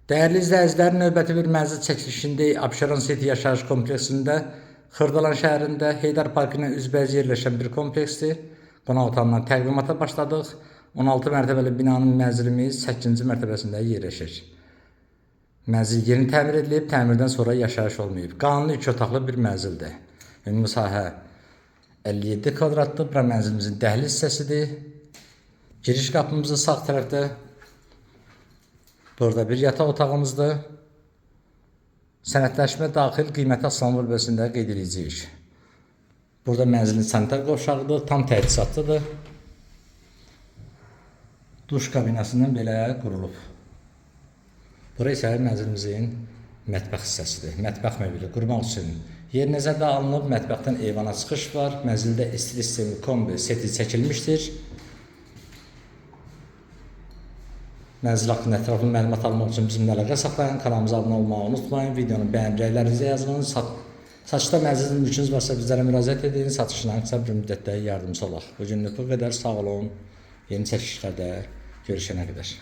Değerli izləyicilər, növbəti bir mənzil çəkilişindəyik. Abşeron City yaşayış kompleksində, Xırdalan şəhərində Heydər Parkı ilə üzbəyiz yerləşən bir kompleksdir. Qonaq otağından təqdimata başladıq. 16 mərtəbəli binanın mənzilimiz 8-ci mərtəbəsində yerləşir. Mənzil yeni təmir edilib, təmirdən sonra yaşayış olmayıb. Qanuni 2 otaqlı bir mənzildir. Ümumi sahə 57 kvadratdır. Bura mənzilimizin dəhliz hissəsidir. Giriş qapımızın sağ tərəfdə. Burada bir yataq otağımızdır. Sənədləşmə daxil qiyməti asılan bölgəsində qeyd edəcəyik. Burada mənzilin sanitar qovşağıdır, tam təchizatlıdır. Duş kabinasından belə qurulub. Bura isə mənzilimizin mətbəx hissəsidir. Mətbəx möbili qurmaq üçün yer nəzərdə alınıb. Mətbəxdən eyvana çıxış var. Mənzildə istilik sistemi kombi seti çəkilmişdir. Mənzil haqqında ətraflı məlumat almaq üçün bizimlə əlaqə saxlayın. Kanalımıza abunə olmağı unutmayın. Videonun bəyənirlərinizi yazın. Satışda mənzilin mülkünüz varsa bizlərə müraciət edin. Satışına qısa bir müddətdə yardımcı olaq. Bugünlük bu qədər. Sağ olun. Yeni çəkilişlərdə görüşənə qədər.